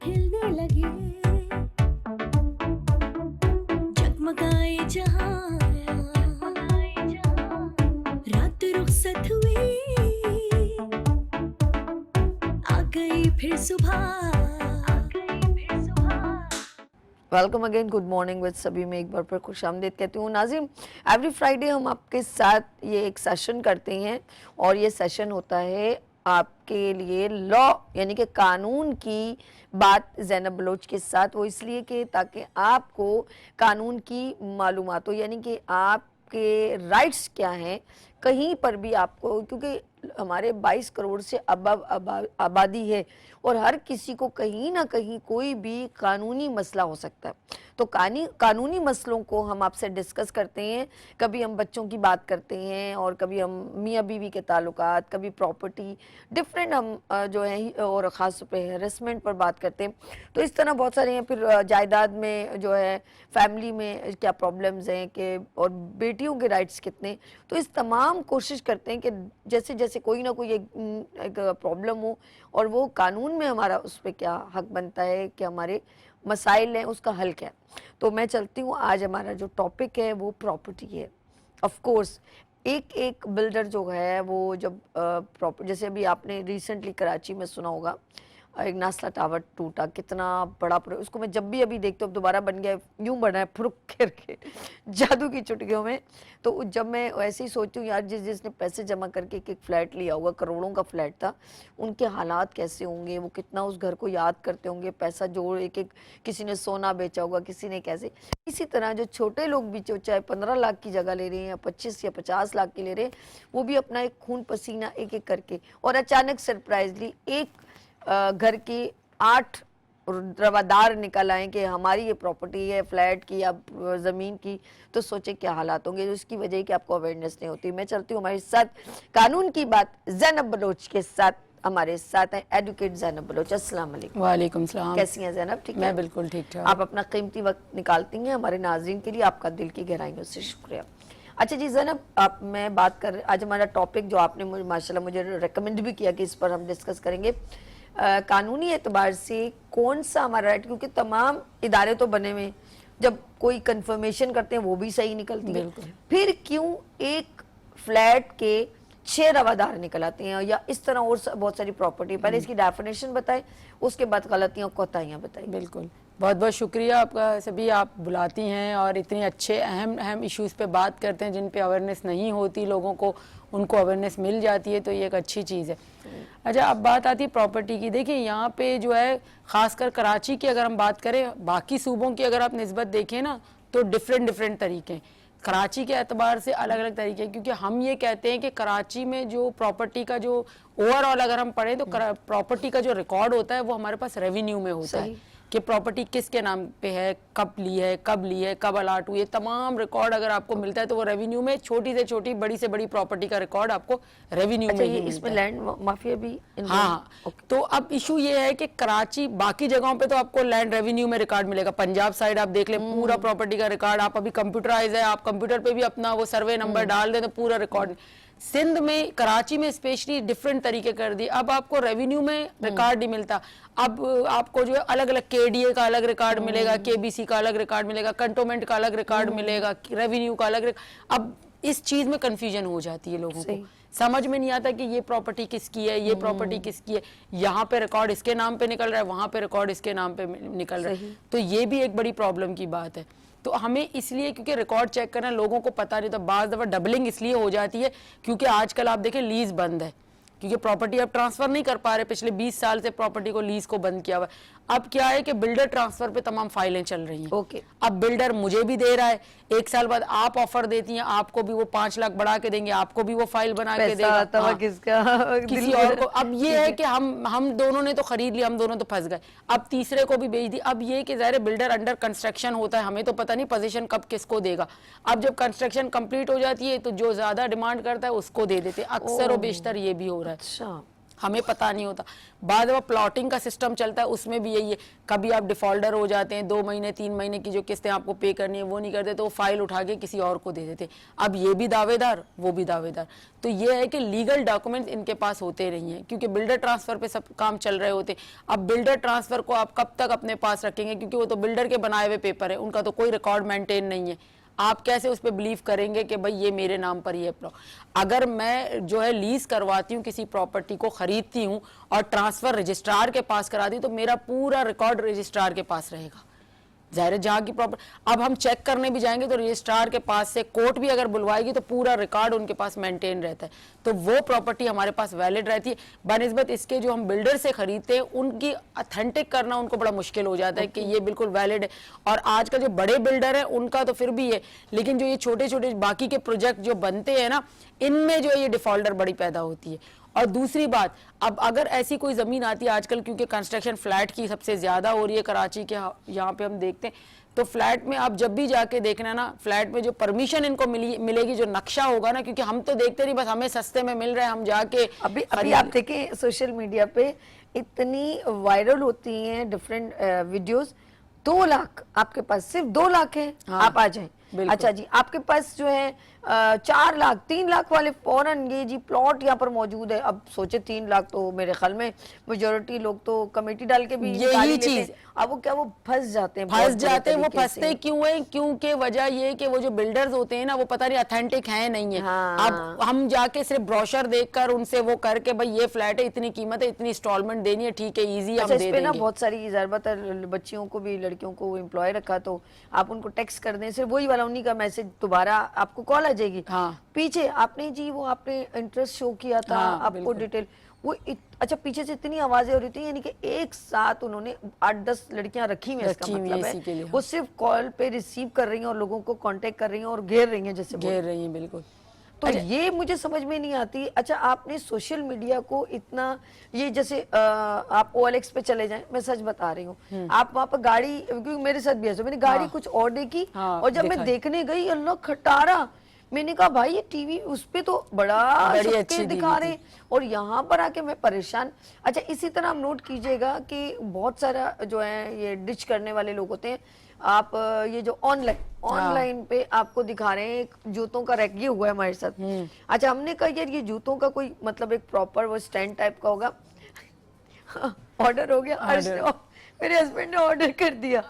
हिलने लगे, जगमगाए जहां, रात रुखसत हुई, आ गई फिर सुबह। Welcome again, good morning with सभी में एक बार फिर खुशामदीद कहती हूँ। नाज़िम, एवरी फ्राइडे हम आपके साथ ये एक सेशन करते हैं और ये सेशन होता है आपके लिए लॉ यानी कि कानून की बात ज़ैनब बलोच के साथ। वो इसलिए कि ताकि आपको कानून की मालूमात हो, यानी कि आपके राइट्स क्या हैं कहीं पर भी आपको, क्योंकि हमारे 22 करोड़ से अबव आबादी है और हर किसी को कहीं ना कहीं कोई भी कानूनी मसला हो सकता है। तो कानूनी मसलों को हम आपसे डिस्कस करते हैं। कभी हम बच्चों की बात करते हैं और कभी हम मियाँ बीवी के ताल्लुकात, कभी प्रॉपर्टी, डिफरेंट हम जो है और ख़ास तौर पे हेरेसमेंट पर बात करते हैं। तो इस तरह बहुत सारे हैं। फिर जायदाद में जो है, फैमिली में क्या प्रॉब्लम्स हैं कि, और बेटियों के राइट्स कितने। तो इस तमाम कोशिश करते हैं कि जैसे जैसे कोई ना कोई एक प्रॉब्लम हो और वो कानून में हमारा उस पर क्या हक बनता है कि हमारे मसाइल हैं उसका हल क्या है। तो मैं चलती हूँ, आज हमारा जो टॉपिक है वो प्रॉपर्टी है। ऑफ कोर्स एक एक बिल्डर जो है वो जब प्रॉपर्टी, जैसे अभी आपने रिसेंटली कराची में सुना होगा एक नासला टावर टूटा, कितना बड़ा उसको मैं जब भी अभी देखती हूँ, अब दोबारा बन गया, यूं बना है फुरुक करके जादू की चुटकियों में। तो जब मैं ऐसे ही सोचती हूँ यार, जिसने पैसे जमा करके एक फ्लैट लिया होगा, करोड़ों का फ्लैट था, उनके हालात कैसे होंगे, वो कितना उस घर को याद करते होंगे, पैसा जोड़ एक एक, किसी ने सोना बेचा होगा, किसी ने कैसे। इसी तरह जो छोटे लोग भी जो चाहे 15 लाख की जगह ले रहे हैं या 25 या 50 लाख की ले रहे हैं, वो भी अपना एक खून पसीना एक एक करके, और अचानक सरप्राइजली एक घर की 8 रवादार निकल आए कि हमारी ये प्रॉपर्टी है, फ्लैट की या ज़मीन की। तो सोचे क्या हालात होंगे। उसकी वजह कि आपको अवेयरनेस नहीं होती। मैं चलती हूँ हमारे साथ कानून की बात ज़ैनब बलोच के साथ। हमारे साथ हैं एडवोकेट ज़ैनब बलोच। अस्सलाम वालेकुम। वालेकुम सलाम। कैसी हैं ज़ैनब? ठीक है, मैं बिल्कुल ठीक ठाक। आप अपना कीमती वक्त निकालती हैं हमारे नाज़रीन के लिए, आपका दिल की गहराइयों से शुक्रिया। अच्छा जी ज़ैनब, आप मैं बात कर, आज हमारा टॉपिक जो आपने मुझे माशाल्लाह मुझे रेकमेंड भी किया कि इस पर हम डिस्कस करेंगे, कानूनी एतबार से कौन सा हमारा राइट, क्योंकि तमाम इदारे तो बने हुए, जब कोई कंफर्मेशन करते हैं वो भी सही निकलती है, फिर क्यों एक फ्लैट के 6 रवादार निकल आते हैं या इस तरह और बहुत सारी प्रॉपर्टी। पहले इसकी डेफिनेशन बताएं, उसके बाद गलतियां कोताहियां बताएं। बिल्कुल, बहुत बहुत शुक्रिया आपका, सभी आप बुलाती हैं और इतने अच्छे अहम अहम इश्यूज़ पे बात करते हैं जिन पे अवेयरनेस नहीं होती लोगों को, उनको अवेयरनेस मिल जाती है, तो ये एक अच्छी चीज़ है। अच्छा, अब बात आती है प्रॉपर्टी की। देखिए यहाँ पे जो है, ख़ासकर कराची की अगर हम बात करें, बाकी सूबों की अगर आप निस्बत देखें ना, तो डिफरेंट तरीके, कराची के एतबार से अलग अलग तरीके, क्योंकि हम ये कहते हैं कि कराची में जो प्रॉपर्टी का जो ओवरऑल अगर हम पढ़ें तो प्रॉपर्टी का जो रिकॉर्ड होता है वो हमारे पास रेवेन्यू में होता है कि प्रॉपर्टी किसके नाम पे है, कब ली है, कब अलाट हुई है, तमाम रिकॉर्ड अगर आपको मिलता है तो वो रेवेन्यू में, छोटी से छोटी बड़ी से बड़ी प्रॉपर्टी का रिकॉर्ड आपको रेवेन्यू में ही मिलता है। इसमें लैंड माफिया भी हाँ, तो अब इशू ये है कि कराची, बाकी जगहों पे तो आपको लैंड रेवेन्यू में रिकॉर्ड मिलेगा। पंजाब साइड आप देख ले, पूरा प्रॉपर्टी का रिकॉर्ड, आप अभी कंप्यूटराइज है, आप कंप्यूटर पे भी अपना वो सर्वे नंबर डाल दें तो पूरा रिकॉर्ड। सिंध में, कराची में स्पेशली डिफरेंट तरीके कर दिए। अब आपको रेवेन्यू में रिकॉर्ड नहीं मिलता, अब आपको जो है अलग अलग केडीए का अलग रिकॉर्ड मिलेगा, केबीसी का अलग रिकॉर्ड मिलेगा, कंटोनमेंट का अलग रिकॉर्ड मिलेगा, रेवेन्यू का अलग। अब इस चीज में कंफ्यूजन हो जाती है लोगों को, समझ में नहीं आता कि ये प्रॉपर्टी किसकी है, ये प्रॉपर्टी किसकी है, यहाँ पे रिकॉर्ड इसके नाम पे निकल रहा है, वहां पे रिकॉर्ड इसके नाम पे निकल रहा है। तो ये भी एक बड़ी प्रॉब्लम की बात है। तो हमें इसलिए, क्योंकि रिकॉर्ड चेक करना लोगों को पता नहीं, तो बाज़ दफ़ा डबलिंग इसलिए हो जाती है क्योंकि आजकल आप देखें लीज बंद है, क्योंकि प्रॉपर्टी अब ट्रांसफर नहीं कर पा रहे। पिछले 20 साल से प्रॉपर्टी को लीज को बंद किया हुआ है। अब क्या है कि बिल्डर ट्रांसफर पे तमाम फाइलें चल रही हैं। अब बिल्डर मुझे भी दे रहा है, 1 साल बाद आप ऑफर देती हैं, आपको भी वो 5 लाख बढ़ा के देंगे, आपको भी वो फाइल बना के देगा। हाँ, किसी और को। अब ये है कि हम दोनों ने तो खरीद लिया, हम दोनों तो फंस गए, अब तीसरे को भी बेच दी। अब ये कि ज़ाहिर बिल्डर अंडर कंस्ट्रक्शन होता है, हमें तो पता नहीं पोजीशन कब किसको देगा। अब जब कंस्ट्रक्शन कंप्लीट हो जाती है तो जो ज्यादा डिमांड करता है उसको दे देते हैं, अक्सर और बेशतर ये भी हो रहा है। हमें पता नहीं होता। बाद में प्लॉटिंग का सिस्टम चलता है, उसमें भी यही है, कभी आप डिफॉल्टर हो जाते हैं, 2 महीने 3 महीने की जो किस्तें आपको पे करनी है वो नहीं करते, तो वो फाइल उठा के किसी और को दे देते। अब ये भी दावेदार, वो भी दावेदार। तो ये है कि लीगल डॉक्यूमेंट्स इनके पास होते नहीं हैं, क्योंकि बिल्डर ट्रांसफर पे सब काम चल रहे होते। अब बिल्डर ट्रांसफर को आप कब तक अपने पास रखेंगे, क्योंकि वो तो बिल्डर के बनाए हुए पेपर है, उनका तो कोई रिकॉर्ड मेंटेन नहीं है। आप कैसे उस पर बिलीव करेंगे कि भाई ये मेरे नाम पर ही है प्लॉट। अगर मैं जो है लीज करवाती हूँ, किसी प्रॉपर्टी को खरीदती हूँ और ट्रांसफर रजिस्ट्रार के पास कराती हूँ, तो मेरा पूरा रिकॉर्ड रजिस्ट्रार के पास रहेगा। जाहिर है जहाँ की प्रॉपर्टी, अब हम चेक करने भी जाएंगे तो रजिस्ट्रार के पास से कोर्ट भी अगर बुलवाएगी तो पूरा रिकॉर्ड उनके पास मेंटेन रहता है, तो वो प्रॉपर्टी हमारे पास वैलिड रहती है। बनिस्बत इसके जो हम बिल्डर से खरीदते हैं उनकी अथेंटिक करना उनको बड़ा मुश्किल हो जाता है कि ये बिल्कुल वैलिड है। और आजकल जो बड़े बिल्डर हैं उनका तो फिर भी है, लेकिन जो ये छोटे छोटे बाकी के प्रोजेक्ट जो बनते हैं ना, इनमें जो ये डिफॉल्टर बड़ी पैदा होती है। और दूसरी बात, अब अगर ऐसी कोई ज़मीन आती है आजकल, क्योंकि कंस्ट्रक्शन फ्लैट की सबसे ज़्यादा हो रही है कराची के यहाँ पे हम देखते हैं, तो फ्लैट में आप जब भी जाके देखना ना, फ्लैट में जो परमिशन इनको मिलेगी, जो नक्शा होगा ना, क्योंकि हम तो देखते नहीं, बस हमें सस्ते में मिल रहा है, हम जाके अभी आप देखें सोशल मीडिया पे इतनी वायरल होती हैं डिफरेंट वीडियोस, 2 लाख आपके पास, सिर्फ 2 लाख है, हाँ, आप आ जाएं। अच्छा जी, आपके पास जो है 4 लाख 3 लाख वाले फौरन ये जी प्लॉट यहाँ पर मौजूद है। अब सोचे 3 लाख तो मेरे ख्याल में मेजोरिटी लोग तो कमेटी डाल के भी यही चीज, अब वो क्या वो फंस जाते हैं, वो फंसते क्यों है, क्योंकि वजह ये कि वो जो बिल्डर्स होते हैं ना, वो पता नहीं अथेंटिक है नहीं है। हाँ। अब हम जाके सिर्फ ब्रोशर देखकर उनसे वो करके भाई ये फ्लैट है, इतनी कीमत है, इतनी इंस्टॉलमेंट देनी है, ठीक है इजी हम दे देंगे। ना बहुत सारी ज़रूरत है, बच्चियों को भी लड़कियों को एम्प्लॉय रखा, तो आप उनको टेक्स्ट कर दें, सिर्फ वही वाला उन्हीं का मैसेज दोबारा आपको कॉल आ जाएगी। हाँ। पीछे आपने जी वो आपने इंटरेस्ट शो किया था, हाँ, आपको डिटेल वो अच्छा पीछे से इतनी आवाजें हो रही थी, यानी कि एक साथ उन्होंने 8-10 लड़कियां रखी हुई हैं, इसका मतलब है वो सिर्फ कॉल पे रिसीव कर रही हैं और लोगों को कांटेक्ट कर रही हैं और घेर रही हैं, जैसे घेर रही हैं, बिल्कुल। तो ये मुझे समझ में नहीं आती। अच्छा, आपने सोशल मीडिया को इतना, ये जैसे आप OLX पे चले जाएं, मैं सच बता रही हूँ, आप वहां पर गाड़ी, क्योंकि मेरे साथ भी ऐसा, मैंने गाड़ी कुछ ऑर्डर की और जब मैं देखने गई, अल्लाह खटारा, मैंने कहा भाई ये टीवी उस पे तो बड़ी अच्छी दिखा रहे, और यहाँ पर आके मैं परेशान। अच्छा, इसी तरह आप नोट कीजिएगा कि बहुत सारा जो है ये डिच करने वाले लोग होते हैं। आप ये जो ऑनलाइन पे आपको दिखा रहे हैं, एक जूतों का रैक ये हुआ है हमारे साथ। अच्छा, हमने कहा यार ये जूतों का कोई मतलब एक प्रॉपर वो स्टैंड टाइप का होगा। ऑर्डर हो गया, मेरे हस्बैंड ने ऑर्डर कर दिया,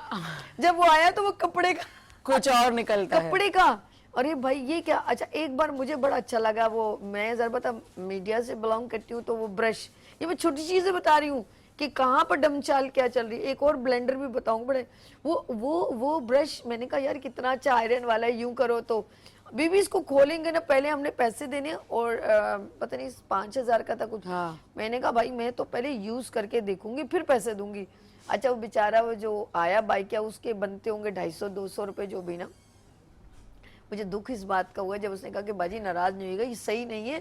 जब वो आया तो वो कपड़े का कुछ और निकलता है, कपड़े का। अरे भाई ये क्या। अच्छा, एक बार मुझे बड़ा अच्छा लगा, वो मैं जरा बता मीडिया से बिलोंग करती हूँ, तो वो ब्रश, ये मैं छोटी चीजें बता रही हूँ कि कहाँ पर डमचाल क्या चल रही है। एक और ब्लेंडर भी बताऊँ, बड़े वो ब्रश, मैंने कहा यार कितना अच्छा आयरन वाला है, यूं करो तो बीबी इसको खोलेंगे ना, पहले हमने पैसे देने, और पता नहीं 5,000 का था कुछ। हाँ। मैंने कहा भाई मैं तो पहले यूज करके देखूंगी फिर पैसे दूंगी। अच्छा, वो बेचारा वो जो आया बाइक, क्या उसके बनते होंगे 250-200 रुपए जो भी ना। मुझे दुख इस बात का हुआ जब उसने कहा कि बाजी नाराज नहीं होगा, ये सही नहीं है,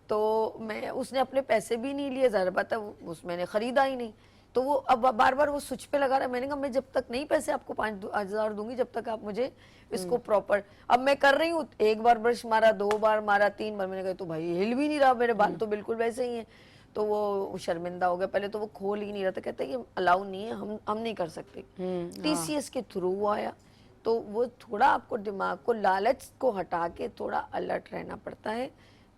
तो मैं, उसने अपने पैसे भी नहीं लिए, ज़ाहिर बात है उस मैंने खरीदा ही नहीं, तो वो अब बार बार वो स्विच पे लगा रहा है। मैंने कहा मैं जब तक नहीं पैसे आपको 5,000 दूंगी, जब तक आप मुझे इसको प्रॉपर, अब मैं कर रही हूँ, 1 बार ब्रश मारा, 2 बार मारा, 3 बार, मैंने कहा तो भाई हिल भी नहीं रहा, मेरे बाल तो बिल्कुल वैसे ही हैं। तो वो शर्मिंदा हो गया, पहले तो वो खोल ही नहीं रहा था, कहता है ये अलाउ नहीं है, हम नहीं कर सकते। TCS के थ्रू वो आया, तो वो थोड़ा आपको दिमाग को, लालच को हटा के थोड़ा अलर्ट रहना पड़ता है,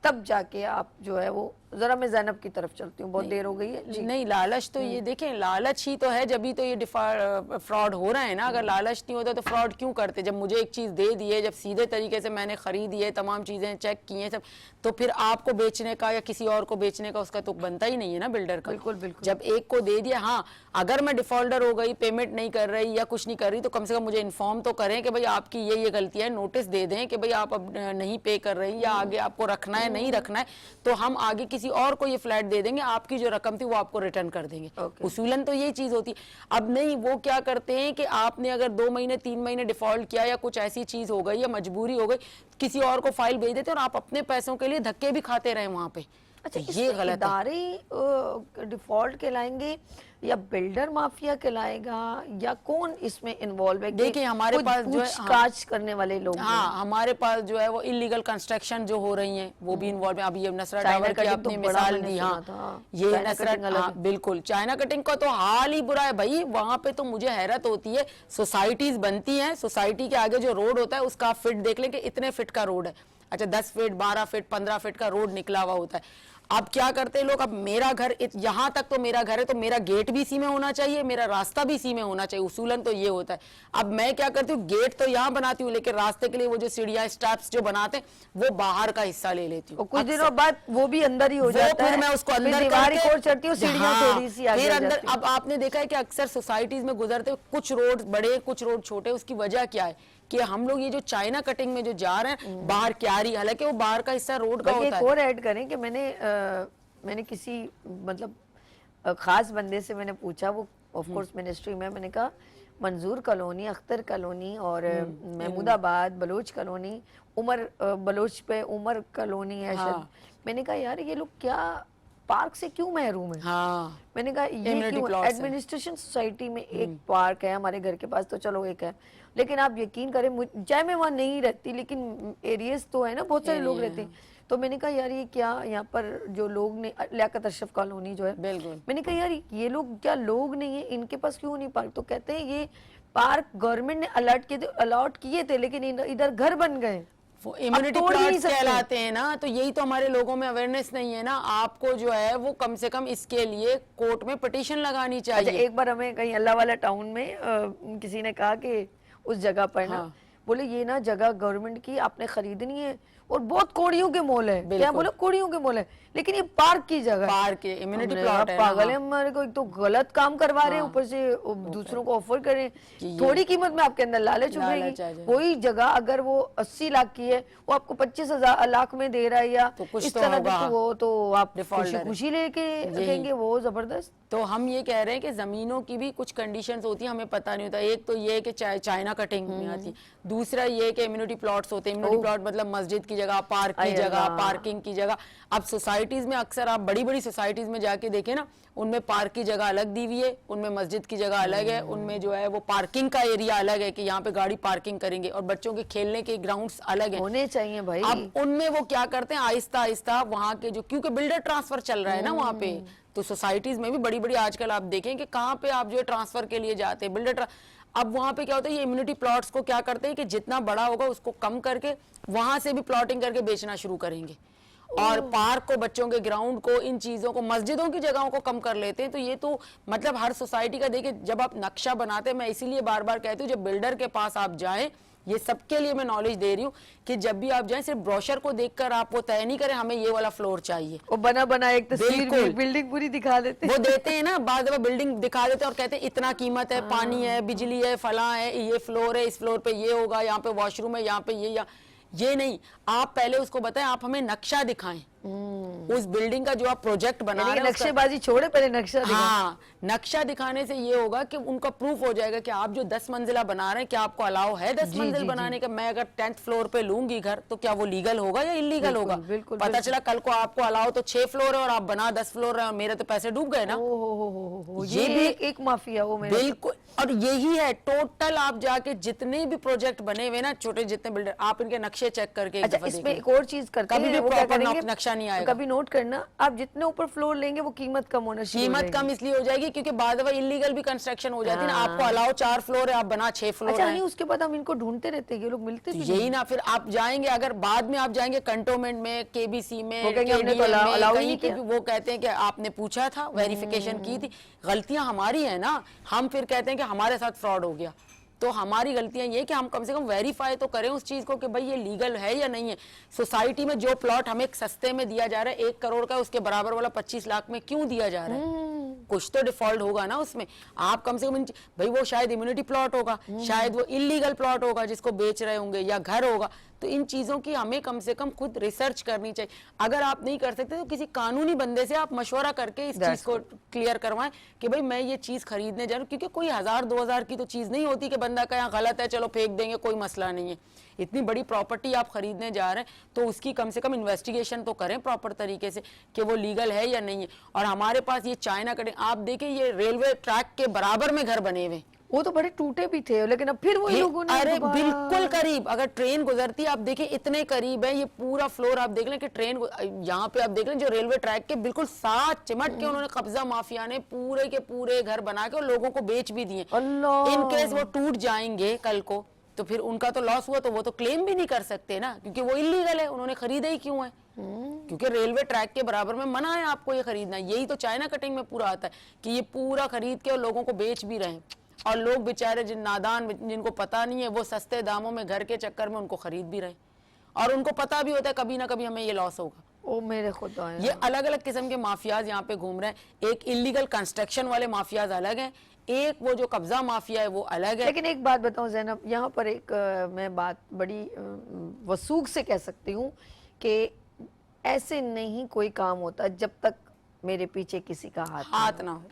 तब जाके आप जो है वो, जरा मैं ज़ैनब की तरफ चलती हूँ, बहुत देर हो गई है जी। नहीं, लालच तो ये देखें, लालच ही तो है, जब भी तो ये फ्रॉड हो रहा है ना। अगर लालच नहीं होता तो फ्रॉड क्यों करते। जब मुझे एक चीज़ दे दी है, जब सीधे तरीके से मैंने खरीदी है, तमाम चीज़ें चेक की हैं सब, तो फिर आपको बेचने का या किसी और को बेचने का उसका तुक बनता ही नहीं है ना बिल्डर का। बिल्कुल बिल्कुल। जब एक को दे दिया, हाँ अगर मैं डिफॉल्टर हो गई, पेमेंट नहीं कर रही या कुछ नहीं कर रही, तो कम से कम मुझे इन्फॉर्म तो करें कि भाई आपकी ये गलती है, नोटिस दे दें कि भाई आप अब नहीं पे कर रही, या आगे आपको रखना है नहीं रखना है, तो हम आगे किसी और को ये फ्लैट दे देंगे, आपकी जो रकम थी वो आपको रिटर्न कर देंगे। उसूलन तो यही चीज होती है। अब नहीं, वो क्या करते हैं कि आपने अगर 2 महीने 3 महीने डिफॉल्ट किया, या कुछ ऐसी चीज हो गई या मजबूरी हो गई, किसी और को फाइल भेज देते हैं और आप अपने पैसों के लिए धक्के भी खाते रहे वहां पे। अच्छा, ये गलत इदारे डिफॉल्ट कहलाएंगे या बिल्डर माफिया कहलाएगा या कौन इसमें इन्वॉल्व है? देखिए, हमारे कुछ पास जो है, पूछताछ करने वाले लोग हैं। हाँ, हमारे पास जो है वो इलीगल कंस्ट्रक्शन जो हो रही हैं वो भी इन्वॉल्व है। अभी ये नसरत चाइना टावर की कटिंग आपने तो बड़ा मिसाल मैंने दी। सुना हाँ, था। ये चाइना नसरत, कटिंग अलग हाँ है। बिल्कुल, चाइना कटिंग का तो हाल ही बुरा है भाई। वहां पे तो मुझे हैरत होती है, सोसाइटीज बनती हैं, सोसाइटी के आगे जो रोड होता है उसका आप फिट देख लें कि इतने फिट का रोड है। अच्छा, 10 फीट 12 फीट 15 फीट का रोड निकला हुआ होता है। अब क्या करते हैं लोग, अब मेरा घर यहाँ तक तो मेरा घर है तो मेरा गेट भी इसी में होना चाहिए, मेरा रास्ता भी इसी में होना चाहिए, उसूलन तो ये होता है। अब मैं क्या करती हूँ, गेट तो यहाँ बनाती हूँ लेकिन रास्ते के लिए वो जो सीढ़ियाँ स्टेप्स जो बनाते हैं वो बाहर का हिस्सा ले लेती हूँ। कुछ दिनों बाद वो भी अंदर ही हो जाता है, फिर मैं उसको फिर अंदर दीवार ही करके- कोड चढ़ती है, सीढ़ियाँ हाँ, थोड़ी सी आगे फिर हो अंदर। जाती हैं। अब आपने देखा है कि अक्सर सोसाइटीज में गुजरते हुए कुछ रोड बड़े कुछ रोड छोटे, उसकी वजह क्या है कि हम लोग ये जो चाइना कटिंग में जो जा रहे हैं बाहर क्यारी, हालांकि वो बाहर का हिस्सा रोड का बल्कि होता एक है। और ऐड करें कि मैंने किसी मतलब खास बंदे से मैंने पूछा, वो ऑफ कोर्स मिनिस्ट्री में, मैंने कहा मंजूर कॉलोनी, अख्तर कॉलोनी और महमूदाबाद बलोच कॉलोनी, उमर बलोच पे उमर कॉलोनी है शायद। हाँ। मैंने कहा यार ये लोग क्या पार्क से क्यों महरूम है? हाँ, मैंने कहा ये Immunity क्यों? plots है। एडमिनिस्ट्रेशन सोसाइटी में एक पार्क है, हमारे घर के पास तो चलो एक है, लेकिन आप यकीन करें चाहे मैं वहाँ नहीं रहती लेकिन एरियाज तो है ना, बहुत सारे लोग रहते हैं। तो मैंने कहा यार ये क्या यहाँ पर जो लोग ने लियाकत अशरफ कॉलोनी जो है, बिल्कुल। मैंने कहा यार ये लोग क्या लोग नहीं है, इनके पास क्यों नहीं पार्क? तो कहते हैं ये पार्क गवर्नमेंट ने अलॉट किए थे लेकिन इधर घर बन गए, वो इम्यूनिटी तोड़ भी नहीं प्लॉट्स सकते। कहलाते हैं ना। तो यही तो हमारे लोगों में अवेयरनेस नहीं है ना। आपको जो है वो कम से कम इसके लिए कोर्ट में पिटीशन लगानी अच्छा, चाहिए। एक बार हमें कहीं अल्लाह वाला टाउन में किसी ने कहा कि उस जगह पर ना, बोले ये ना जगह गवर्नमेंट की, आपने खरीदनी है और बहुत कौड़ियों के मोल है। क्या बोले? कौड़ियों के मोल है, लेकिन ये पार्क की जगह है। पार्क के इम्यूनिटी हमने प्लॉट कहा, है। पागल है हमारे को, एक तो गलत काम करवा रहे हैं, ऊपर से दूसरों को ऑफर कर रहे हैं, थोड़ी कीमत में आपके अंदर लालच उभरेगी। वही जगह अगर वो 80 लाख की है, वो आपको 25 लाख में दे रहा है या तो कुछ इस तो तरह होगा। की, वो तो आप Defaulter है। खुशी लेके देंगे, वो जबरदस्त। तो हम ये कह रहे हैं कि जमीनों की भी कुछ कंडीशंस होती हैं, हमें पता नहीं होता। एक तो ये है कि चाइना कटिंग में आती है, दूसरा ये है कि इम्यूनिटी प्लॉट्स होते हैं। इम्यूनिटी प्लॉट मतलब मस्जिद की जगह, पार्क की जगह, पार्किंग की जगह। अब सोसाइटीज में अक्सर आप बड़ी बड़ी सोसाइटीज में जाके देखें ना, उनमें पार्क की जगह अलग दी हुई है, उनमें मस्जिद की जगह अलग है, उनमें जो है वो पार्किंग का एरिया अलग है कि यहाँ पे गाड़ी पार्किंग करेंगे, और बच्चों के खेलने के ग्राउंड्स अलग हैं। होने चाहिए भाई। अब उनमें वो क्या करते हैं, आहिस्ता आहिस्ता वहां के जो, क्योंकि बिल्डर ट्रांसफर चल रहा है ना वहां पे, तो सोसाइटीज में भी बड़ी बड़ी आजकल आप देखें कि कहाँ पे आप जो है ट्रांसफर के लिए जाते हैं बिल्डर। अब वहां पे क्या होता है, ये इम्यूनिटी प्लॉट्स को क्या करते हैं कि जितना बड़ा होगा उसको कम करके वहां से भी प्लॉटिंग करके बेचना शुरू करेंगे, और पार्क को, बच्चों के ग्राउंड को, इन चीजों को, मस्जिदों की जगहों को कम कर लेते हैं। तो ये तो मतलब हर सोसाइटी का देखिए, जब आप नक्शा बनाते हैं, मैं इसीलिए बार बार कहती हूँ जब बिल्डर के पास आप जाएं, ये सबके लिए मैं नॉलेज दे रही हूँ कि जब भी आप जाएं सिर्फ ब्रोशर को देखकर आप वो तय नहीं करें हमें ये वाला फ्लोर चाहिए। वो बना एक तस्वीर बिल्कुल। में बिल्डिंग पूरी दिखा देते वो देते हैं ना, बाद में बिल्डिंग दिखा देते हैं और कहते हैं इतना कीमत है, पानी है, बिजली है, फला है, ये फ्लोर है, इस फ्लोर पे ये होगा, यहाँ पे वॉशरूम है, यहाँ पे ये नहीं। आप पहले उसको बताएं, आप हमें नक्शा दिखाएं उस बिल्डिंग का जो आप प्रोजेक्ट बना रहे हैं। नक्शेबाजी छोड़े, पहले नक्शा दिखाएं। हाँ, नक्शा दिखाने से ये होगा कि उनका प्रूफ हो जाएगा कि आप जो 10 मंजिला बना रहे हैं, क्या आपको अलाउ है 10 मंजिल बनाने का? मैं अगर 10th फ्लोर पे लूंगी घर तो क्या वो लीगल होगा या इलीगल होगा? बिल्कुल, पता चला कल को आपको अलाउ तो 6 फ्लोर है और आप बना 10 फ्लोर है और मेरे तो पैसे डूब गए ना। हो, ये ये भी एक माफिया वो मेरे। बिल्कुल। और यही है टोटल, आप जाके जितने भी प्रोजेक्ट बने हुए ना, छोटे जितने बिल्डर, आप इनके नक्शे चेक करके एक अच्छा, दफा इसमें देखें। एक और चीज करते कभी हैं, भी वो क्या प्रॉपर करेंगे, नक्शा नहीं आएगा। कभी नोट करना, आप जितने ऊपर फ्लोर लेंगे वो कीमत कम होना शुरू हो कीमत जाएगी। कम इसलिए हो जाएगी क्योंकि बाद में इलीगल भी कंस्ट्रक्शन हो जाती है ना। आपको अलाउ 4 फ्लोर है, आप बना 6 फ्लोर अच्छा, है। नहीं उसके बाद हम इनको ढूंढते रहते हैं, ये लोग मिलते भी यही ना, फिर आप जाएंगे, अगर बाद में आप जाएंगे कंटोनमेंट में, केबीसी में, वो कहेंगे हमने तो KDM में, अलाउ ही कहीं नहीं पे किया। भी वो कहते हैं कि आपने पूछा था, वेरिफिकेशन की थी। गलतियां हमारी है ना, हम फिर कहते हैं कि हमारे साथ फ्रॉड हो गया। तो हमारी गलतियां ये कि हम कम से कम वेरीफाई तो करें उस चीज को कि भाई ये लीगल है या नहीं है। सोसाइटी में जो प्लॉट हमें सस्ते में दिया जा रहा है 1 करोड़ का, उसके बराबर वाला 25 लाख में क्यों दिया जा रहा है? कुछ तो डिफॉल्ट होगा ना उसमें। आप कम से कम भाई वो शायद इम्यूनिटी प्लॉट होगा, शायद वो इलीगल प्लॉट होगा जिसको बेच रहे होंगे, या घर होगा। तो इन चीजों की हमें कम से कम खुद रिसर्च करनी चाहिए। अगर आप नहीं कर सकते तो किसी कानूनी बंदे से आप मशवरा करके इस चीज को क्लियर करवाएं कि भाई मैं ये चीज खरीदने जा रहा हूं। क्योंकि कोई 1000-2000 की तो चीज नहीं होती कि बंदा का यहाँ गलत है चलो फेंक देंगे, कोई मसला नहीं है। इतनी बड़ी प्रॉपर्टी आप खरीदने जा रहे हैं तो उसकी कम से कम इन्वेस्टिगेशन तो करें प्रॉपर तरीके से कि वो लीगल है या नहीं है। और हमारे पास ये चाइना कटिंग, आप देखिए ये रेलवे ट्रैक के बराबर में घर बने हुए, वो तो बड़े टूटे भी थे, लेकिन अब फिर वही लोगों ने अरे दोबारा- बिल्कुल करीब, अगर ट्रेन गुजरती है आप देखिए इतने करीब है, ये पूरा फ्लोर आप देख लें कि ट्रेन यहाँ पे आप देख लें जो रेलवे ट्रैक के बिल्कुल साथ चिमट के उन्होंने कब्जा माफिया ने पूरे के पूरे घर बना के और लोगों को बेच भी दिए। अल्लाह। इन केस वो टूट जाएंगे कल को तो फिर उनका तो लॉस हुआ, तो वो तो क्लेम भी नहीं कर सकते ना, क्योंकि वो इलीगल है, उन्होंने खरीदे ही क्यों है? क्योंकि रेलवे ट्रैक के बराबर में मना है आपको ये खरीदना। यही तो चाइना कटिंग में पूरा आता है कि ये पूरा खरीद के और लोगों को बेच भी रहे हैं, और लोग बेचारे जिन नादान जिनको पता नहीं है वो सस्ते दामों में घर के चक्कर में उनको खरीद भी रहे हैं, और उनको पता भी होता है कभी ना कभी हमें ये लॉस होगा। ओ मेरे खुदा है। ये अलग अलग किस्म के माफियाज यहाँ पे घूम रहे हैं। एक इलीगल कंस्ट्रक्शन वाले माफियाज अलग हैं, एक वो जो कब्जा माफिया है वो अलग है। लेकिन एक बात बताऊं ज़ैनब, यहाँ पर एक मैं बात बड़ी वसूख से कह सकती हूँ कि ऐसे नहीं कोई काम होता जब तक मेरे पीछे किसी का हाथ ना हो।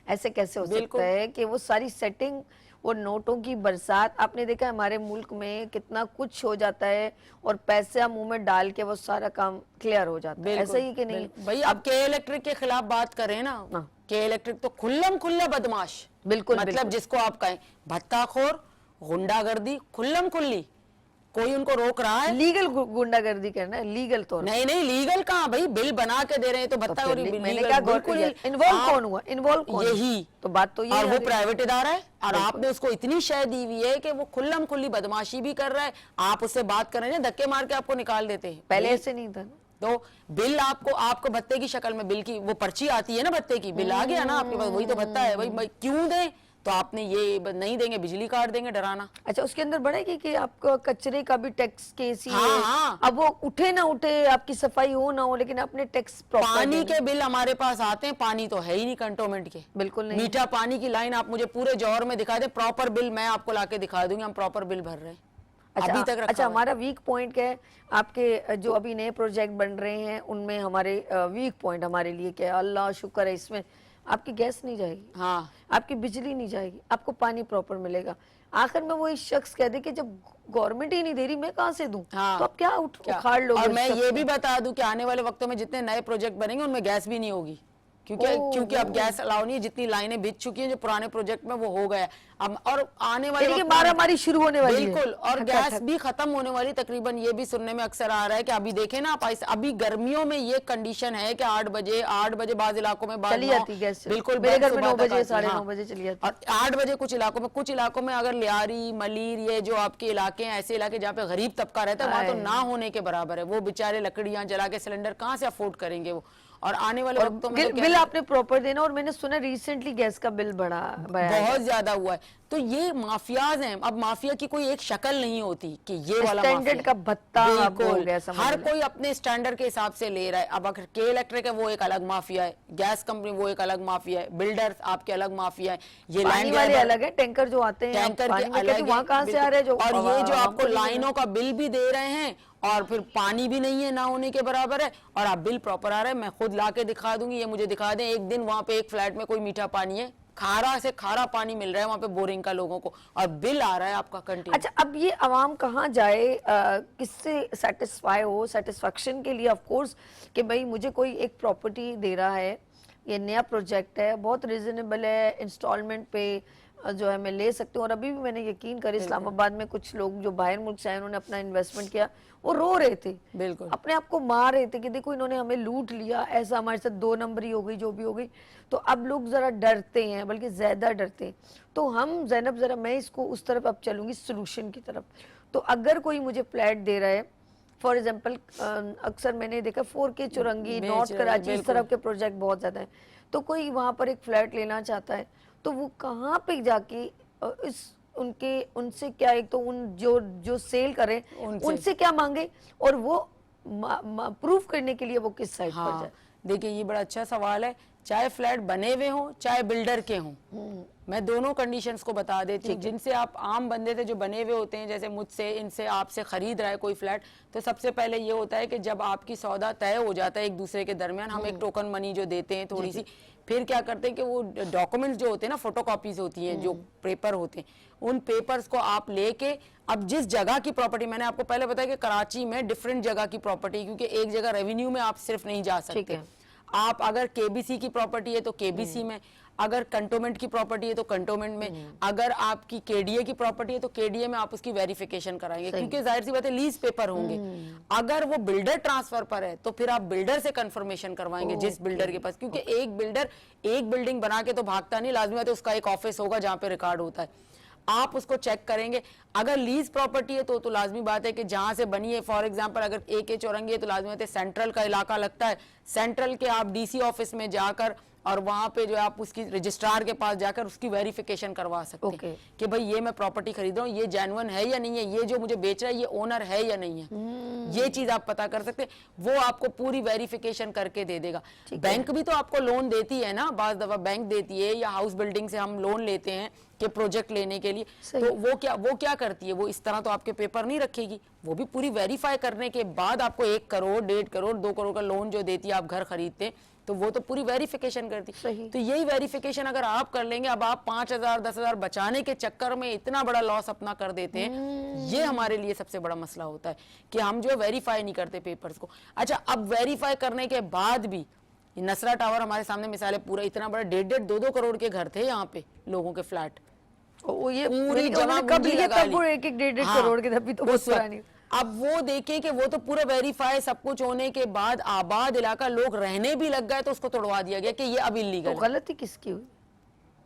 ऐसे कैसे हो बिल्कुल। सकता है कि वो सारी सेटिंग और नोटों की बरसात, आपने देखा है हमारे मुल्क में कितना कुछ हो जाता है और पैसा मुंह में डाल के वो सारा काम क्लियर हो जाता है, ऐसा ही कि नहीं? भाई आप के इलेक्ट्रिक के खिलाफ बात करें ना, हाँ। के इलेक्ट्रिक तो खुल्लम खुल्ला बदमाश, बिल्कुल, मतलब बिल्कुल। जिसको आप कहें भत्ताखोर, गुंडागर्दी खुल्लम खुल्ली, कोई उनको रोक रहा है? लीगल गुंडागर्दी करना है, लीगल तौर नहीं नहीं लीगल कहाँ भाई, बिल बना के दे रहे हैं तो भत्ता और मैंने क्या इन्वॉल्व कौन हुआ? इन्वॉल्व कौन? यही तो बात तो ये और आ वो रही- प्राइवेट इदारा है और आपने उसको इतनी शय दी हुई है कि वो खुल्लम खुल्ली बदमाशी भी कर रहा है, आप उससे बात कर रहे हैं धक्के मार के आपको निकाल देते हैं। पहले ऐसे नहीं था ना। तो बिल आपको भत्ते की शक्ल में बिल की वो पर्ची आती है ना, भत्ते की बिल आ गया ना आपके पास, वही तो भत्ता है भाई क्यों दें? तो आपने ये नहीं देंगे बिजली काट देंगे, डराना। अच्छा, उसके अंदर बड़ा है कि आपका कचरे का भी टैक्स केस ही हाँ, है। हाँ। अब वो उठे ना उठे, आपकी सफाई हो ना हो, लेकिन आपने टैक्स पानी के बिल हमारे पास आते हैं, पानी तो है ही नहीं कंटोनमेंट के, बिल्कुल नहीं। मीठा पानी की लाइन आप मुझे पूरे जौहर में दिखा दे, प्रॉपर बिल मैं आपको लाके दिखा दूंगी, हम प्रॉपर बिल भर रहे हैं। अच्छा, अभी तक रखा अच्छा, हुआ है। हमारा वीक पॉइंट क्या है? आपके जो अभी नए प्रोजेक्ट बन रहे हैं उनमें हमारे वीक पॉइंट हमारे लिए क्या है? अल्लाह शुक्र है, इसमें आपकी गैस नहीं जाएगी, हाँ आपकी बिजली नहीं जाएगी, आपको पानी प्रॉपर मिलेगा। आखिर में वो इस शख्स कह दे कि जब गवर्नमेंट ही नहीं दे रही मैं कहाँ से दूं? हाँ। तो आप क्या उखाड़ लोगे? और उस मैं शख्स ये को? भी बता दूं कि आने वाले वक्तों में जितने नए प्रोजेक्ट बनेंगे उनमें गैस भी नहीं होगी, क्योंकि अब गैस अलाउ नहीं है, जितनी लाइनें बिछ चुकी हैं जो पुराने प्रोजेक्ट में वो हो गया अब, और आने वाले यानी कि वक्त में- मारामारी शुरू होने वाली है। बिल्कुल, और गैस भी खत्म होने वाली तकरीबन, ये भी सुनने में अक्सर आ रहा है कि अभी देखें ना आप, अभी गर्मियों में ये कंडीशन है कि 8 बजे बाज इलाकों में चली जाती गैस। बिल्कुल मेरे घर में सुबह 9 तक बजे आती, 9:30 हाँ। बजे चली जाती। और 8 बजे कुछ इलाकों में अगर लियारी मलीर ये जो आपके इलाके हैं, ऐसे इलाके जहाँ पे गरीब तबका रहता है, वहां तो ना होने के बराबर है। वो बेचारे लकड़ियां जला के सिलेंडर कहाँ से अफोर्ड करेंगे वो, और आने वाले वक्तों में तो क्या बिल है? आपने प्रॉपर देना। और मैंने सुना रिसेंटली गैस का बिल बढ़ा बहुत ज्यादा हुआ है। तो ये माफियाज हैं। अब माफिया की कोई एक शक्ल नहीं होती कि ये वाला स्टैंडर्ड माफिया का भत्ता अब हो बिल्कुल, गया, समझ हर लो। कोई अपने स्टैंडर्ड के हिसाब से ले रहा है। अब अगर के इलेक्ट्रिक है वो एक अलग माफिया है, गैस कंपनी वो एक अलग माफिया है, बिल्डर्स आपके अलग माफिया है, ये पानी लैंड वाले ग्रैबर अलग है, टैंकर जो आते हैं टैंकर पानी के में, अलग कहते हैं, वहाँ कहाँ से आ रहे हैं जो और ये जो हमको आपको नहीं लाइनों का बिल भी दे रहे हैं और फिर पानी भी नहीं है, ना होने के बराबर है, और आप बिल प्रॉपर आ रहा है। मैं खुद ला के दिखा दूंगी, ये मुझे दिखा दें एक दिन वहां पे एक फ्लैट में कोई मीठा पानी है, खारा से खारा पानी मिल रहा है वहां पे बोरिंग का लोगों को, और बिल आ रहा है आपका कंटिन्यू। अच्छा, अब ये आवाम कहाँ जाए, किससे सेटिस्फाई हो? सेटिस्फेक्शन के लिए ऑफ कोर्स कि भाई मुझे कोई एक प्रॉपर्टी दे रहा है, ये नया प्रोजेक्ट है, बहुत रिजनेबल है, इंस्टॉलमेंट पे जो है मैं ले सकती हूँ। और अभी भी मैंने यकीन कर, इस्लामाबाद में कुछ लोग जो बाहर मुल्क से आए उन्होंने अपना इन्वेस्टमेंट किया, वो रो रहे थे, बिल्कुल अपने आप को मार रहे थे कि देखो इन्होंने हमें लूट लिया, ऐसा हमारे साथ 2 नंबरी हो गई, जो भी हो गई। तो अब लोग जरा डरते हैं, बल्कि ज्यादा डरते हैं। तो हम ज़ैनब जरा मैं इसको उस तरफ अब चलूंगी, सोल्यूशन की तरफ। तो अगर कोई मुझे फ्लैट दे रहा है, फॉर एग्जाम्पल अक्सर मैंने देखा 4K चुरंगी, नॉर्थ कराची, इस तरफ के प्रोजेक्ट बहुत ज्यादा है। तो कोई वहां पर एक फ्लैट लेना चाहता है तो वो कहाँ पे जाके उनसे क्या, एक तो उन जो सेल करें उनसे क्या मांगे, और वो प्रूफ करने के लिए वो किस साइड पर जाए? देखिए ये बड़ा अच्छा सवाल है। चाहे फ्लैट बने हुए हों चाहे बिल्डर के हों, मैं दोनों कंडीशंस को बता देती हूँ। जिनसे आप आम बंदे थे जो बने हुए होते हैं, जैसे मुझसे इनसे आपसे खरीद रहा है कोई फ्लैट, तो सबसे पहले ये होता है कि जब आपकी सौदा तय हो जाता है एक दूसरे के दरमियान, हम एक टोकन मनी जो देते हैं थोड़ी सी, फिर क्या करते हैं कि वो डॉक्यूमेंट्स जो होते हैं ना, फोटोकॉपीज होती हैं, जो पेपर होते हैं, उन पेपर्स को आप लेके, अब जिस जगह की प्रॉपर्टी, मैंने आपको पहले बताया कि कराची में डिफरेंट जगह की प्रॉपर्टी, क्योंकि एक जगह रेवेन्यू में आप सिर्फ नहीं जा सकते, आप अगर केबीसी की प्रॉपर्टी है तो केबीसी में, अगर कंटोनमेंट की प्रॉपर्टी है तो कंटोनमेंट में, अगर आपकी केडीए की प्रॉपर्टी है तो केडीए में आप उसकी वेरिफिकेशन कराएंगे, क्योंकि जाहिर सी बात है लीज पेपर होंगे। अगर वो बिल्डर ट्रांसफर पर है तो फिर आप बिल्डर से कंफर्मेशन करवाएंगे, जिस बिल्डर के पास, क्योंकि एक बिल्डर एक बिल्डिंग बना के तो भागता नहीं, लाजमी बात है उसका एक ऑफिस होगा जहां पे रिकॉर्ड होता है, आप उसको चेक करेंगे। अगर लीज प्रॉपर्टी है तो लाजमी बात है कि जहां से बनी है, फॉर एग्जांपल अगर AK चौरंगी है तो लाजमी बात है सेंट्रल का इलाका लगता है, सेंट्रल के आप DC ऑफिस में जाकर और वहां पे जो है आप उसकी रजिस्ट्रार के पास जाकर उसकी वेरिफिकेशन करवा सकते हैं कि भाई ये मैं प्रॉपर्टी खरीद रहा हूँ, ये जेन्युइन है या नहीं है, ये जो मुझे बेच रहा है ये ओनर है या नहीं है, ये चीज आप पता कर सकते हैं। वो आपको पूरी वेरिफिकेशन करके दे देगा। बैंक भी तो आपको लोन देती है ना, बाज दफा बैंक देती है, या हाउस बिल्डिंग से हम लोन लेते हैं कि प्रोजेक्ट लेने के लिए, तो वो क्या करती है, वो इस तरह तो आपके पेपर नहीं रखेगी, वो भी पूरी वेरीफाई करने के बाद आपको 1 करोड़ 1.5 करोड़ 2 करोड़ का लोन जो देती है, आप घर खरीदते हैं तो वो तो पूरी वेरिफिकेशन करती है। तो यही वेरिफिकेशन अगर आप कर लेंगे, अब आप 5,000 10,000 बचाने के चक्कर में इतना बड़ा लॉस अपना कर देते हैं, ये हमारे लिए सबसे बड़ा मसला होता है कि हम जो वेरीफाई नहीं करते पेपर्स को। अच्छा, अब वेरीफाई करने के बाद भी नसरा टावर हमारे सामने मिसाल है, पूरा इतना बड़ा 1.5 2 करोड़ के घर थे यहाँ पे, लोगों के फ्लैट, ये पूरी जमा कब लिए तब वो 1-1 1.5 करोड़ के तभी तो बहुत पुरानी। अब वो देखें कि वो तो पूरा वेरीफाई सब कुछ होने के बाद आबाद इलाका लोग रहने भी लग गए तो उसको तोड़वा दिया गया कि ये अब इल्लीगल। तो गलती किसकी हुई?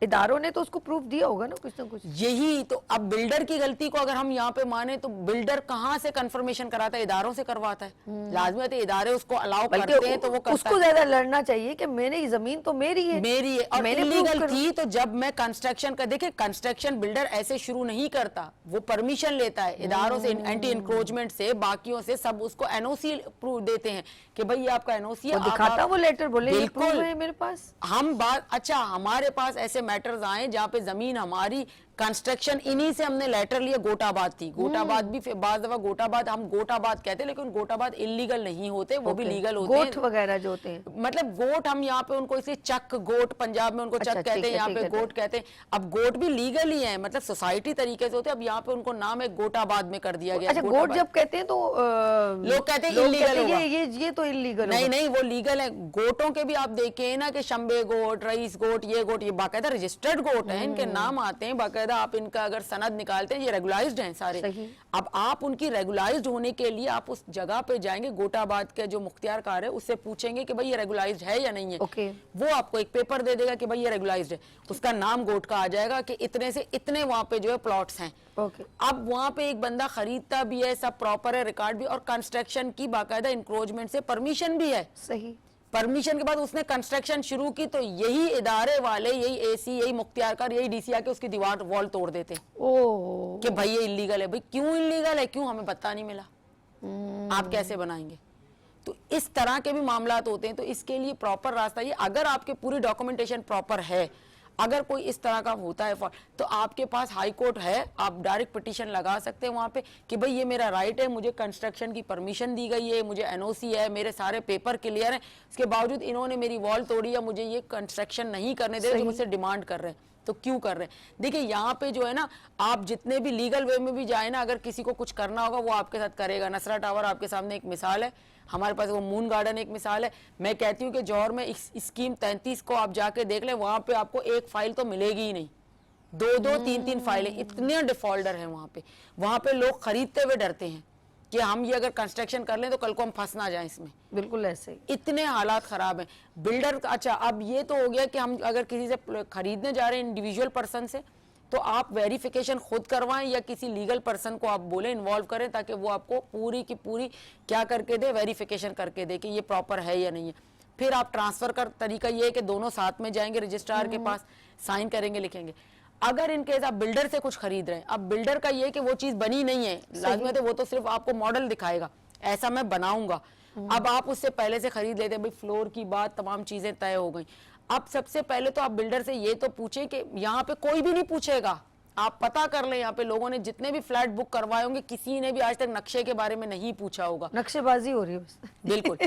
इदारों ने तो उसको प्रूफ दिया होगा ना कुछ ना कुछ। यही तो, अब बिल्डर की गलती को अगर हम यहाँ पे माने तो बिल्डर कहाँ से कंफर्मेशन कराता है? इदारों से करवाता है। लाजमी है इदारे उसको अलाउ करते हैं तो वो करता उसको ज्यादा लड़ना चाहिए कि मेरी जमीन तो मेरी है, और इलीगल थी। तो जब मैं कंस्ट्रक्शन का, देखिए कंस्ट्रक्शन बिल्डर ऐसे शुरू नहीं करता, वो परमिशन लेता है इदारों से, एंटी इंक्रोचमेंट से, बाकियों से, सब उसको NOC प्रूफ देते हैं कि भाई ये आपका NOC है, दिखाता वो लेटर, बोले ये बिल्कुल प्रूफ है मेरे पास। हम बात, अच्छा हमारे पास ऐसे मैटर्स आए जहाँ पे जमीन हमारी कंस्ट्रक्शन इन्हीं से हमने लेटर लिए, गोटाबाद थी, गोटाबाद भी बाज दफा गोटाबाद हम गोटाबाद कहते हैं, लेकिन गोटाबाद इलीगल नहीं होते, वो भी लीगल होते हैं। गोट वगैरह जो होते हैं, मतलब गोट हम यहाँ पे उनको इसलिए चक गोट, पंजाब में उनको चक कहते हैं, यहाँ पे गोट कहते हैं। अब गोट भी लीगल ही है, मतलब सोसाइटी तरीके से होते हैं। अब यहाँ पे उनको नाम है गोटाबाद में कर दिया गया। अच्छा, गोट जब कहते हैं तो लोग कहते हैं इलीगल होगा, ये तो इलीगल। नहीं वो लीगल है। गोटों के भी आप देखें ना कि शंबे गोट, रईस गोट, ये बाकायदा रजिस्टर्ड गोट है, इनके नाम आते हैं बाकायदा। आप इनका अगर सनद निकालते हैं, ये रेगुलाइज्ड हैं सारे। अब आप उनकी रेगुलाइज्ड होने के लिए आप उस जगह पे जाएंगे, गोटाबाद के जो मुख्तियारकार है उससे पूछेंगे कि भाई ये रेगुलाइज्ड है या नहीं है। वो आपको एक पेपर दे देगा कि भाई ये रेगुलाइज्ड है, उसका नाम गोट का आ जाएगा कि इतने से इतने वहां पे जो है प्लॉट्स हैं। अब वहां पे एक बंदा खरीदता भी है, सब प्रॉपर है, रिकॉर्ड भी, और कंस्ट्रक्शन की बाकायदा इंक्रोचमेंट से परमिशन भी है। सही, परमिशन के बाद उसने कंस्ट्रक्शन शुरू की तो यही इदारे वाले, यही AC, यही मुख्तियारकार, यही DC आके उसकी दीवार वॉल तोड़ देते कि भाई ये इलीगल है। भाई क्यों इलीगल है, क्यों हमें पता नहीं मिला, आप कैसे बनाएंगे? तो इस तरह के भी मामलात होते हैं। तो इसके लिए प्रॉपर रास्ता ये, अगर आपके पूरी डॉक्यूमेंटेशन प्रॉपर है, अगर कोई इस तरह का होता है तो आपके पास हाई कोर्ट है, आप डायरेक्ट पिटीशन लगा सकते हैं वहां पे कि भाई ये मेरा राइट है, मुझे कंस्ट्रक्शन की परमिशन दी गई है, मुझे NOC है, मेरे सारे पेपर क्लियर हैं, इसके बावजूद इन्होंने मेरी वॉल तोड़ी या मुझे ये कंस्ट्रक्शन नहीं करने दे रहे जो मुझसे डिमांड कर रहे हैं, तो क्यों कर रहे हैं? देखिए यहाँ पे जो है ना, आप जितने भी लीगल वे में भी जाए ना, अगर किसी को कुछ करना होगा वो आपके साथ करेगा। नसरा टावर आपके सामने एक मिसाल है, हमारे पास वो मून गार्डन एक मिसाल है। मैं कहती हूँ कि जौहर में स्कीम 33 को आप जाके देख लें, वहां पे आपको एक फाइल तो मिलेगी ही नहीं, 2-2 3-3 फाइलें, इतने डिफॉल्टर हैं वहां पे लोग खरीदते हुए डरते हैं कि हम ये अगर कंस्ट्रक्शन कर लें तो कल को हम फंस ना जाएं इसमें। बिल्कुल ऐसे ही, इतने हालात खराब हैं बिल्डर। अच्छा, अब ये तो हो गया कि हम अगर किसी से खरीदने जा रहे हैं इंडिविजुअल पर्सन से, तो आप वेरिफिकेशन खुद करवाएं या किसी लीगल पर्सन को आप बोले इन्वॉल्व करें, ताकि वो आपको पूरी की पूरी क्या करके दे, वेरिफिकेशन करके दे कि ये प्रॉपर है या नहीं है। फिर आप ट्रांसफर का तरीका ये है कि दोनों साथ में जाएंगे रजिस्ट्रार के पास, साइन करेंगे, लिखेंगे। अगर इन केस आप बिल्डर से कुछ खरीद रहे हैं, अब बिल्डर का ये कि वो चीज बनी नहीं है, लाजमी है वो तो सिर्फ आपको मॉडल दिखाएगा, ऐसा मैं बनाऊंगा। अब आप उससे पहले से खरीद लेते हैं, भाई फ्लोर की बात, तमाम चीजें तय हो गई। अब सबसे पहले तो आप बिल्डर से ये तो पूछें कि यहाँ पे कोई भी नहीं पूछेगा, आप पता कर लें यहाँ पे लोगों ने जितने भी फ्लैट बुक करवाए होंगे, किसी ने भी आज तक नक्शे के बारे में नहीं पूछा होगा। नक्शेबाजी हो रही है बस। बिल्कुल।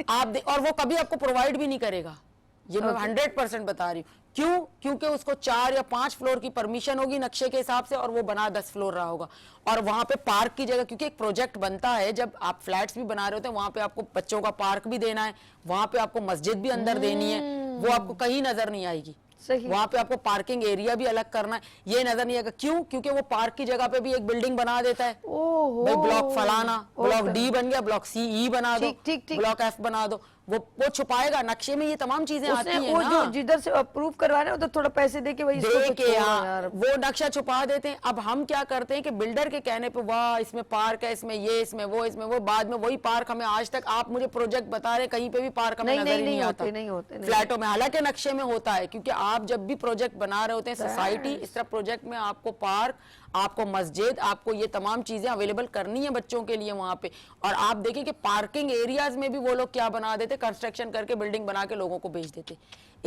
आप और वो कभी आपको प्रोवाइड भी नहीं करेगा, ये मैं 100% बता रही हूँ, क्यों? क्योंकि उसको 4 या 5 फ्लोर की परमिशन होगी नक्शे के हिसाब से और वो बना 10 फ्लोर रहा होगा। और वहां पे पार्क की जगह, क्योंकि एक प्रोजेक्ट बनता है जब आप फ्लैट्स भी बना रहे होते हैं, वहां पे आपको बच्चों का पार्क भी देना है, वहां पे आपको मस्जिद भी अंदर देनी है, वो आपको कहीं नजर नहीं आएगी। सही। वहां पे आपको पार्किंग एरिया भी अलग करना है, ये नजर नहीं आएगा। क्यों? क्योंकि वो पार्क की जगह पे भी एक बिल्डिंग बना देता है। ओहो, भाई ब्लॉक फलाना, ब्लॉक ओके। डी बन गया, ब्लॉक सी ई बना दो, ठीक, ठीक, ठीक। ब्लॉक एफ बना दो, वो छुपाएगा नक्शे में। ये तमाम चीजें आती उसने हैं वो ना, जो जिधर से अप्रूव करवा रहे हैं, तो थोड़ा पैसे दे के भाई इसको दे तो के छोड़ो यार वो नक्शा छुपा देते हैं। अब हम क्या करते हैं कि बिल्डर के कहने पे वाह इसमें पार्क है, इसमें ये, इसमें वो, बाद में वही पार्क हमें आज तक आप मुझे प्रोजेक्ट बता रहे कहीं पे भी पार्क हमें नजर ही नहीं आता। नहीं होते। फ्लैटों में हालांकि नक्शे में होता है, क्योंकि आप जब भी प्रोजेक्ट बना रहे होते हैं सोसाइटी, इस तरह प्रोजेक्ट में आपको पार्क, आपको मस्जिद, आपको ये तमाम चीजें अवेलेबल करनी है बच्चों के लिए वहां पे। और आप देखिए कि पार्किंग एरियाज में भी वो लोग क्या बना देते, कंस्ट्रक्शन करके बिल्डिंग बना के लोगों को बेच देते।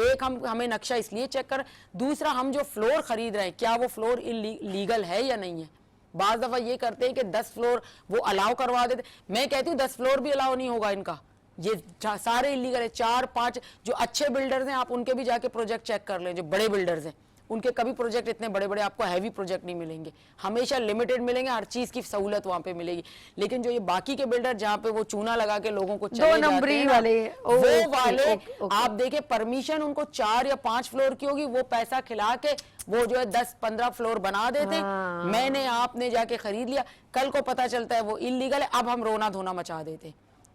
एक हमें नक्शा इसलिए चेक कर, दूसरा हम जो फ्लोर खरीद रहे हैं क्या वो फ्लोर इलीगल है या नहीं है। बाज दफा ये करते हैं कि 10 फ्लोर वो अलाउ करवा देते, मैं कहती हूँ 10 फ्लोर भी अलाउ नहीं होगा इनका, ये सारे इलीगल है। 4-5 जो अच्छे बिल्डर्स हैं आप उनके भी जाके प्रोजेक्ट चेक कर लें, जो बड़े बिल्डर्स हैं उनके कभी प्रोजेक्ट इतने बड़े बड़े आपको हैवी प्रोजेक्ट नहीं मिलेंगे, हमेशा लिमिटेड मिलेंगे, हर चीज की सहूलत वहां पे मिलेगी। लेकिन जो ये बाकी के बिल्डर जहाँ पे वो चूना लगा के लोगों को चले जाते हैं ना, वो वाले आप देखे परमिशन उनको 4 या 5 फ्लोर की होगी, वो पैसा खिला के वो जो है 10-15 फ्लोर बना देते। मैंने आपने जाके खरीद लिया, कल को पता चलता है वो इलीगल है, अब हम रोना धोना मचा देते।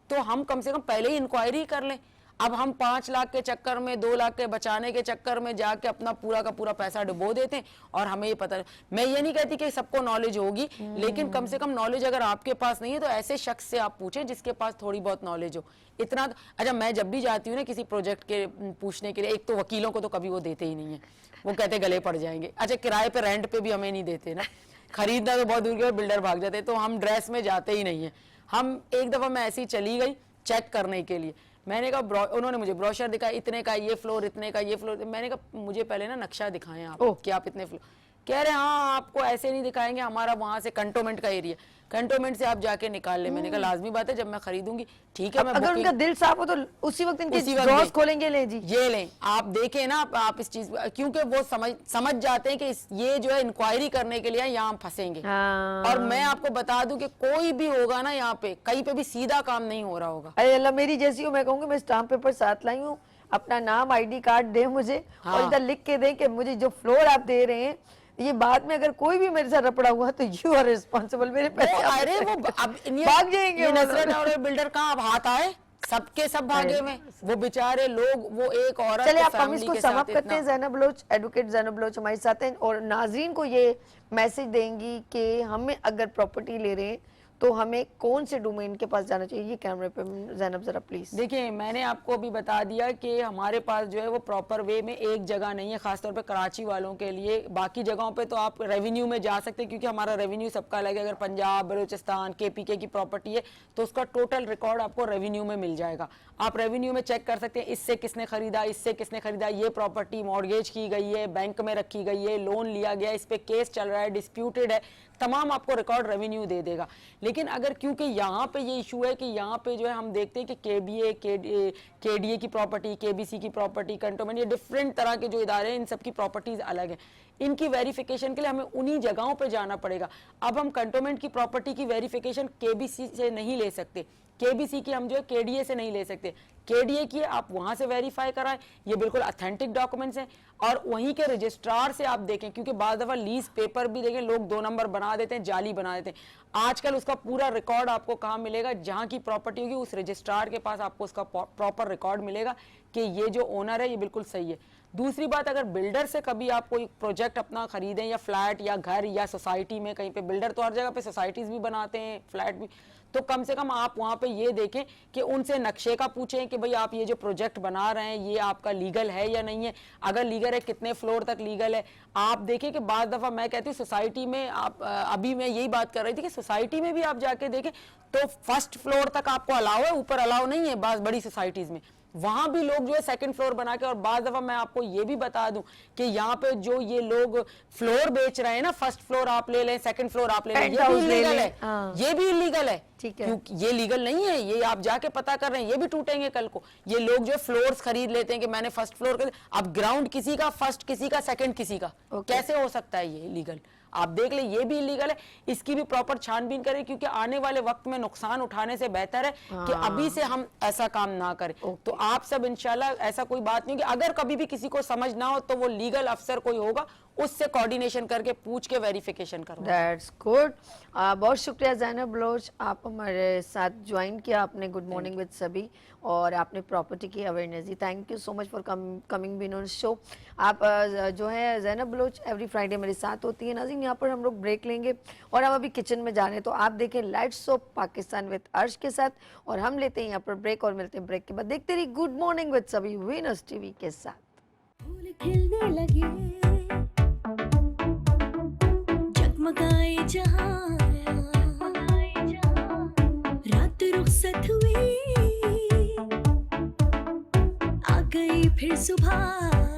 तो हम कम से कम पहले ही इंक्वायरी कर लें। अब हम 5 लाख के चक्कर में, 2 लाख के बचाने के चक्कर में जाके अपना पूरा का पूरा पैसा डुबो देते हैं और हमें ये पता। मैं ये नहीं कहती कि सबको नॉलेज होगी, लेकिन कम से कम नॉलेज अगर आपके पास नहीं है तो ऐसे शख्स से आप पूछें जिसके पास थोड़ी बहुत नॉलेज हो। इतना अच्छा, मैं जब भी जाती हूँ ना किसी प्रोजेक्ट के पूछने के लिए, एक तो वकीलों को तो कभी वो देते ही नहीं है, वो कहते गले पड़ जाएंगे। अच्छा, किराए पे रेंट पे भी हमें नहीं देते ना, खरीदना तो बहुत दूर के बिल्डर भाग जाते, तो हम ड्रेस में जाते ही नहीं है। हम एक दफा मैं ऐसी चली गई चेक करने के लिए, मैंने कहा उन्होंने मुझे ब्रोशर दिखाया, इतने का ये फ्लोर, इतने का ये फ्लोर। मैंने कहा मुझे पहले ना नक्शा दिखाएं आप कि आप इतने फ्लोर। कह रहे हाँ आपको ऐसे नहीं दिखाएंगे, हमारा वहां से कंटोनमेंट का एरिया, कंटोनमेंट से आप जाके निकाल ले। मैंने कहा लाजमी बात है, जब मैं खरीदूंगी ठीक है। मैं अगर उनका दिल साफ हो तो उसी वक्त इनके ड्रॉर्स खोलेंगे, ले जी ये लें। आप देखें ना आप इस चीज, क्योंकि वो समझ जाते हैं कि ये जो है इंक्वायरी करने के लिए यहाँ हम फंसेंगे। और मैं आपको बता दूं कि कोई भी होगा ना यहाँ पे, कहीं पे भी सीधा काम नहीं हो रहा होगा। अरे अल्लाह मेरी जैसी हो, मैं कहूँगी मैं स्टाम्प पेपर साथ लाई हूँ, अपना नाम ID कार्ड दे मुझे, और इधर लिख के दे कि मुझे जो फ्लोर आप दे रहे हैं, ये बाद में अगर कोई भी मेरे साथ रपड़ा हुआ तो यू आर रिस्पॉन्सिबल, मेरे पैसे अरे वो अब भाग जाएंगे। ये नजरत और बिल्डर कहाँ अब हाथ आए, सबके सब भागे में, वो बेचारे लोग, वो एक औरत। चलिए आप हम इसको समाप्त करते हैं। ज़ैनब बलोच, एडवोकेट ज़ैनब बलोच हमारे साथ हैं, और नाज़रीन को ये मैसेज देंगी कि हमें अगर प्रॉपर्टी ले रहे हैं तो हमें कौन से डोमेन के पास जाना चाहिए। ये कैमरे पे ज़ैनब जरा प्लीज। देखिए मैंने आपको अभी बता दिया कि हमारे पास जो है वो प्रॉपर वे में एक जगह नहीं है, खासतौर पे कराची वालों के लिए। बाकी जगहों पे तो आप रेवेन्यू में जा सकते हैं, क्योंकि हमारा रेवेन्यू सबका अलग है। अगर पंजाब, बलूचिस्तान, KPK की प्रॉपर्टी है तो उसका टोटल रिकॉर्ड आपको रेवेन्यू में मिल जाएगा। आप रेवेन्यू में चेक कर सकते हैं इससे किसने खरीदा, इससे किसने खरीदा, ये प्रॉपर्टी मॉर्गेज की गई है, बैंक में रखी गई है, लोन लिया गया, इस पे केस चल रहा है, डिस्प्यूटेड है, तमाम आपको रिकॉर्ड रेवेन्यू दे देगा। लेकिन अगर क्योंकि यहाँ पे ये इशू है कि यहाँ पे जो है हम देखते हैं कि KDA की प्रॉपर्टी, KBC की प्रॉपर्टी, कंटोनमेंट, ये डिफरेंट तरह के जो इदारे हैं इन सब की प्रॉपर्टीज अलग है। इनकी वेरिफिकेशन के लिए हमें उन्हीं जगहों पे जाना पड़ेगा। अब हम कंटोनमेंट की प्रॉपर्टी की वेरिफिकेशन KBC से नहीं ले सकते, KBC की हम जो है KDA से नहीं ले सकते। KDA की आप वहां से वेरीफाई कराएं, ये बिल्कुल ऑथेंटिक डॉक्यूमेंट्स हैं। और वहीं के रजिस्ट्रार से आप देखें, क्योंकि बाद दफा लीज पेपर भी देखें लोग 2 नंबर बना देते हैं, जाली बना देते हैं। आजकल उसका पूरा रिकॉर्ड आपको कहाँ मिलेगा, जहां की प्रॉपर्टी होगी उस रजिस्ट्रार के पास आपको उसका प्रॉपर रिकॉर्ड मिलेगा कि ये जो ओनर है ये बिल्कुल सही है। दूसरी बात, अगर बिल्डर से कभी आप कोई प्रोजेक्ट अपना खरीदें या फ्लैट या घर या सोसाइटी में कहीं पे, बिल्डर तो हर जगह पे सोसाइटीज भी बनाते हैं, फ्लैट भी, तो कम से कम आप वहां पे ये देखें कि उनसे नक्शे का पूछें कि भाई आप ये जो प्रोजेक्ट बना रहे हैं ये आपका लीगल है या नहीं है। अगर लीगल है कितने फ्लोर तक लीगल है। आप देखें कि बाद दफा मैं कहती हूँ सोसाइटी में आप, अभी मैं यही बात कर रही थी कि सोसाइटी में भी आप जाके देखें तो 1st फ्लोर तक आपको अलाउ है, ऊपर अलाउ नहीं है बड़ी सोसाइटीज में। वहां भी लोग जो है सेकंड फ्लोर बना के, और बार दफा मैं आपको ये भी बता दूं कि यहाँ पे जो ये लोग फ्लोर बेच रहे हैं ना, फर्स्ट फ्लोर आप ले लें, सेकंड फ्लोर आप ले लें, ये भी Penthouse ले इलीगल लें, है। हाँ। ये भी इलीगल है, ठीक है। क्योंकि ये लीगल नहीं है, ये आप जाके पता कर रहे हैं, ये भी टूटेंगे कल को। ये लोग जो फ्लोर्स खरीद लेते हैं कि मैंने फर्स्ट फ्लोर कर, अब ग्राउंड किसी का, फर्स्ट किसी का, सेकंड किसी का, कैसे हो सकता है ये लीगल? आप देख ले, ये भी इलीगल है। इसकी भी प्रॉपर छानबीन करें, क्योंकि आने वाले वक्त में नुकसान उठाने से बेहतर है कि अभी से हम ऐसा काम ना करें। तो आप सब इंशाल्लाह, ऐसा कोई बात नहीं कि अगर कभी भी किसी को समझ ना हो तो वो लीगल अफसर कोई होगा, उससे कोऑर्डिनेशन करके पूछ के वेरिफिकेशन करो। That's good. बहुत शुक्रिया ज़ैनब बलोच, आप हमारे साथ ज्वाइन किया आपने गुड मॉर्निंग विद सभी, और आपने प्रॉपर्टी की अवेयरनेस दी। Thank you so much for coming been on show. आप जो है ज़ैनब बलोच एवरी फ्राइडे मेरे साथ होती है। नाज़रीन, यहाँ पर हम लोग ब्रेक लेंगे और हम अभी किचन में जा रहे हैं, तो आप देखें लाइट्स ऑफ पाकिस्तान विद अर्श के साथ, और हम लेते हैं यहाँ पर ब्रेक और मिलते हैं ब्रेक के बाद। देखते रहिए गुड मॉर्निंग विद सभी विनर्स टीवी के साथ। फूल खिलने लगे, जगमगाए जहां, रात रुखसत हुई, आ गई फिर सुबह।